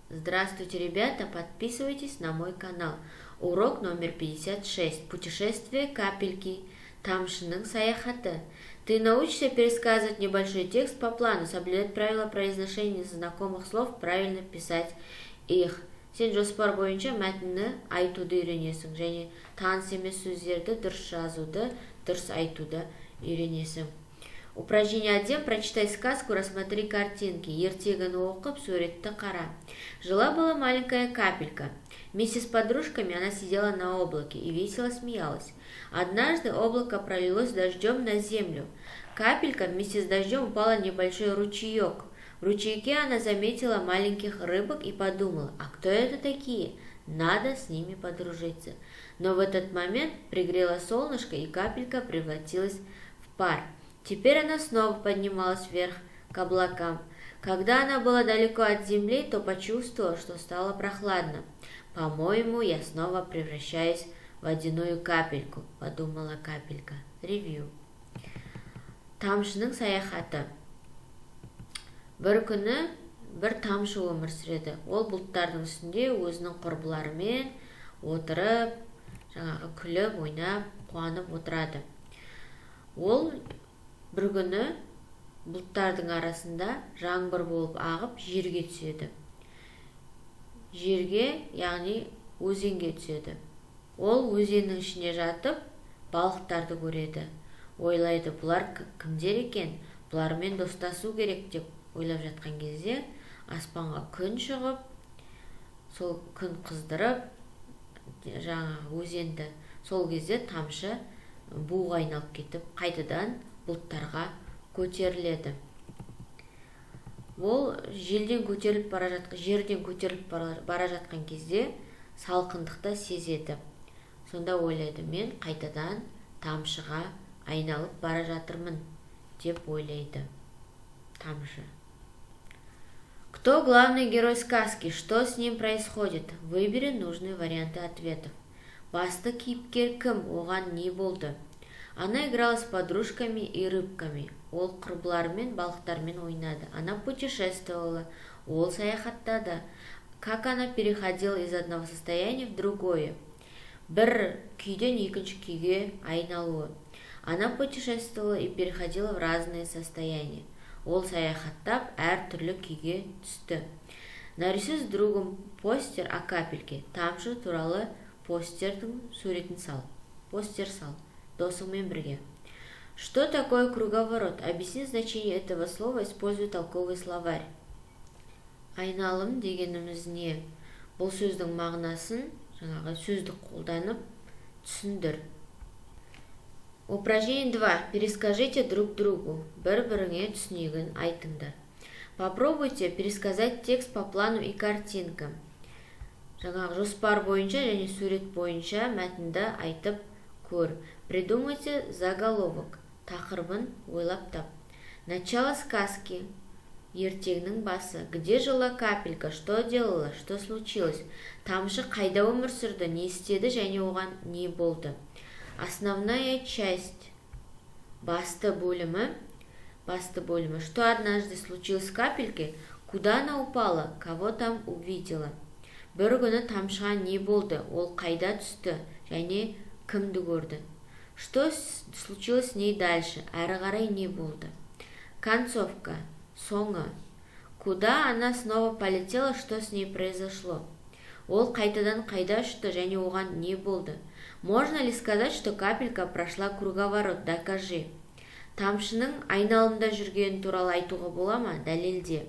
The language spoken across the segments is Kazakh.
Здравствуйте, ребята! Подписывайтесь на мой канал. Урок номер 56. Путешествие капельки. Тамшының саяхаты. Ты научишься пересказывать небольшой текст по плану, соблюдать правила произношения знакомых слов, правильно писать их. Сен жоспар бойынша мәтінні айтуды үйренесің, және таныс емес сөздерді дұрыс жазуды, дұрыс айтуды үйренесің. Упражнение 1. Прочитай сказку, рассмотри картинки. Ертегіні оқып, суретті қара. Жила-была маленькая капелька. Вместе с подружками она сидела на облаке и весело смеялась. Однажды облако пролилось дождем на землю. Капелька вместе с дождем упала в небольшой ручеек. В ручейке она заметила маленьких рыбок и подумала, а кто это такие? Надо с ними подружиться. Но в этот момент пригрело солнышко, и капелька превратилась в пар. Теперь она снова поднималась вверх к облакам. Когда она была далеко от земли, то почувствовала, что стало прохладно. «По-моему, я снова превращаюсь в водяную капельку», — подумала капелька. Ревью. Тамшының саяхаты. Бір күні бір тамшы өмір сүреді. Ол бұлттардың үстінде өзінің құрбыларымен отырып, күліп, ойнап, қуанып отырады. Ол бір күні бұлттардың арасында жаңбыр болып ағып жерге түседі. Жерге, яғни өзенге түседі. Ол өзеннің ішіне жатып, балықтарды көреді. Ойлайды, бұлар кімдер екен? Бұлармен достасу керек деп ойлап жатқан кезде аспанға күн шығып, сол күн қыздырып, өзенді, сол кезде тамшы буға айналып кетіп, қайтадан бұлттарға көтеріледі. Ол жерден көтеріліп бара жатқан кезде салқындықты сезеді. Сонда ойлайды, мен қайтадан тамшыға айналып бара жатырмын деп ойлайды тамшы. Кто главный герой сказки? Что с ним происходит? Выбери нужные варианты ответов. Басты кейіпкер кім? Оған не болды? Она играла с подружками и рыбками. Ол құрбылармен, балықтармен ойнады. Она путешествовала. Ол саяхаттады. Как она переходила из одного состояния в другое? Бір күйден екінші күйге айналуы. Она путешествовала и переходила в разные состояния. Ол саяхаттап, әртүрлі күйге түсті. Нарисуй с другом постер о капельке. Тамшы туралы постердің суретін сал. Постер сал. Досыңмен бірге. Что такое круговорот? Объясни значение этого слова, используй толковый словарь. Айналым дегеніміз не? Бұл сөздің мағынасын, сөздік қолданып түсіндір. Упражнение 2. Перескажите друг другу. Бір-біріңе түсінігін айтыңдар. Попробуйте пересказать текст по плану и картинкам. Жоспар бойынша және сурет бойынша мәтінді айтып көр. Придумайте заголовок. Тақырыбын ойлап тап. Начало сказки. Ертегінің басы. Где жила капелька? Что делала? Что случилось? Тамшы қайда өмір сүрді? Не істеді және оған не болды? Основная часть. Басты бөлімі. Что однажды случилось с капелькой? Куда она упала? Кого там увидела? Бір күні тамшыға не болды? Ол қайда түсті? Және кімді көрді? Что случилось с ней дальше? Әрі қарай не болды? Концовка. Соңы. Куда она снова полетела? Что с ней произошло? Ол қайтадан қайда ұшты және оған не болды? Можно ли сказать, что капелька прошла круговорот? Докажи. Тамшының айналымда жүргені туралы айтуға бола ма? Дәлелде.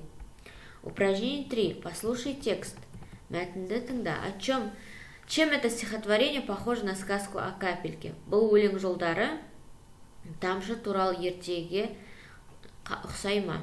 Упражнение 3. Послушай текст. Мәтінді тыңда. Чем это стихотворение похоже на сказку о капельке? Бұл өлең жолдары тамшы туралы ертегіге ұқсай ма?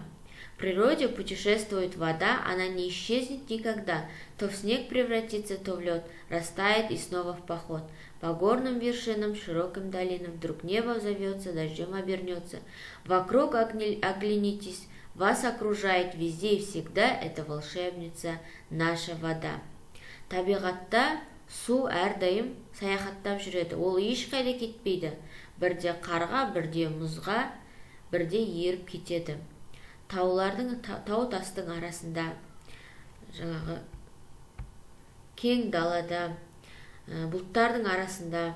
В природе путешествует вода, она не исчезнет никогда. То в снег превратится, то в лед, растает и снова в поход. По горным вершинам, широким долинам, вдруг небо взовется, дождем обернется. Вокруг оглянитесь, вас окружает везде и всегда эта волшебница, наша вода. Табиғатта су әрдайым саяхаттап жүреді. Ол ешқайда кетпейді. Бірде қарға, бірде мұзға, бірде еріп кетеді. Тау тастың арасында кең далада, бұлттардың арасында,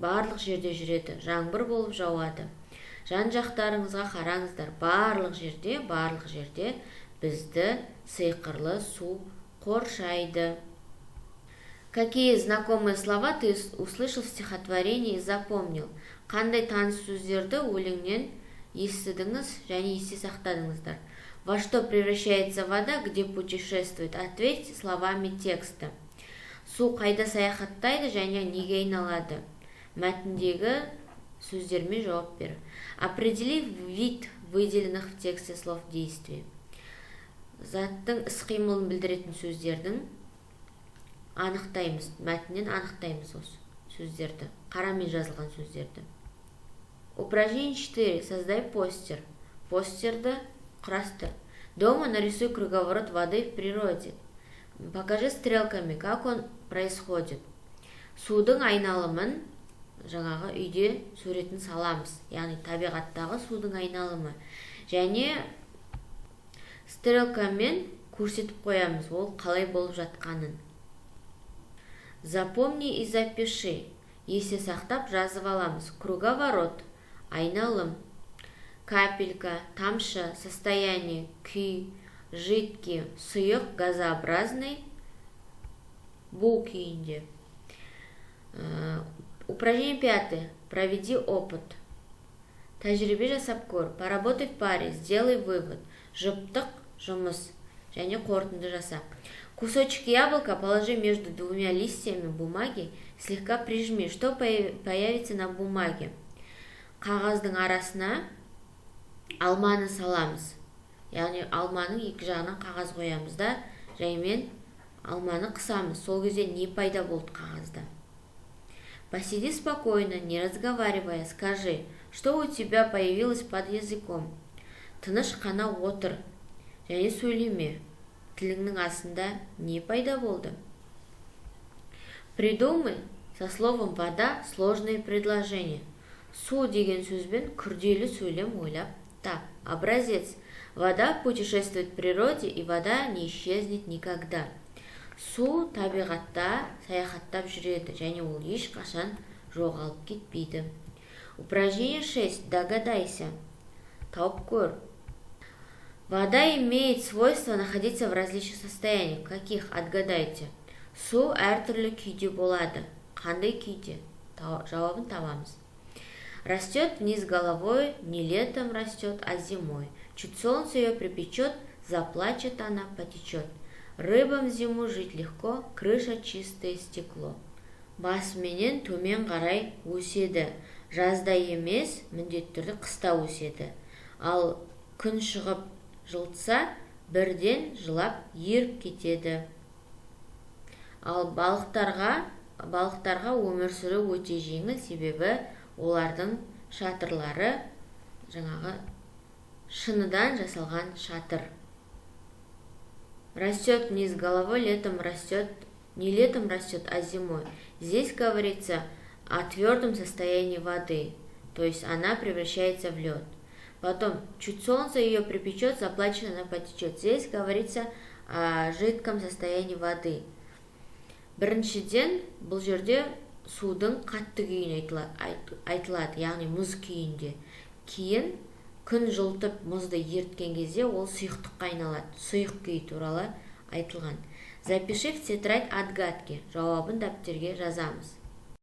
барлық жерде жүреді, жаңбыр болып жауады. Жан жақтарыңызға қараңыздар, барлық жерде бізді сиқырлы су қоршайды. Какие знакомые слова ты услышал в стихотворении и запомнил? Қандай таныс сөздерді өлеңнен естідіңіз және есте сақтадыңыздар? Во что превращается вода, где путешествует? Ответьте словами текста. Су қайда саяхаттайды және неге айналады? Мәтіндегі сөздермен жауап бер. Определи вид выделенных в тексте слов действий. Заттың іс-қимылын білдіретін сөздердің анықтаймыз, мәтіннен анықтаймыз осы сөздерді, қарамен жазылған сөздерді. Упражнение 4. Создай постер. Постерді құрастыр. Дома нарисуй круговорот воды в природе. Покажи стрелками, как он происходит. Судың айналымын, жаңағы үйде суретін саламыз, яғни табиғаттағы судың айналымы. Және стрелкамен көрсетіп қоямыз, ол қалай болып жатқанын. Запомни и запиши. Есте сақтап жазып аламыз. Круговорот, айналым. Капелька, тамшы, состояние, күй, жидкий, сұйық, газообразный, бу күйінде. Упражнение 5. Проведи опыт. Тәжірибе жасап көр. Поработай в паре, сделай вывод. Жұптық, жұмыс, және қорытынды жаса. Кусочек яблока положи между двумя листьями бумаги, слегка прижми. Что появится на бумаге? Қағаздың арасына алманы саламыз. Яғни алманың екі жағынан қағаз қоямыз да, жаймен алманы қысамыз. Сол кезде не пайда болды қағазда? Посиди спокойно, не разговаривая, скажи, что у тебя появилось под языком. Тыныш қана отыр, және сөйлеме. Тіліңнің астында не пайда болды? Придумай со словом вода сложные предложения. Су деген сөзбен күрделі сөйлем ойлап тап. Образец. Вода путешествует в природе, и вода не исчезнет никогда. Су табиғатта саяхаттап жүреді, және ол ешқашан жоғалып кетпейді. Упражнение 6. Догадайся. Тауып көр. Вода имеет свойство находиться в различных состояниях. Каких? Отгадайте. Су әртүрлі күйде болады. Қандай күйде? Жауабын табамыз. Растет вниз головой, не летом растет, а зимой. Чуть солнце ее припечет, заплачет она, потечет. Рыбам зиму жить легко, крыша чистое стекло. Басменен төмен қарай өседі. Жазда емес, міндетті түрде қыста өседі. Ал күн шығып жылтса, бірден жылап еріп кетеді. Ал балықтарға өмір сүру өте жеңіл, себебі олардың шатырлары жаңағы шыныдан жасалған шатыр. Растет вниз головой, летом растет, не летом растет, а зимой. Здесь говорится о твердом состоянии воды, то есть она превращается в лед. Потом, чуть солнце ее припечет, заплачет, она потечет. Здесь говорится о жидком состоянии воды. Біріншіден, бұл жерде судың қатты күйін айтылады, яғни мұз күйінде. Кейін күн жылтып мұзды ерткен кезде ол сұйықтыққа айналады. Сұйық күй туралы айтылған. Запиши в тетрадь отгадки. Жауабын дәптерге жазамыз.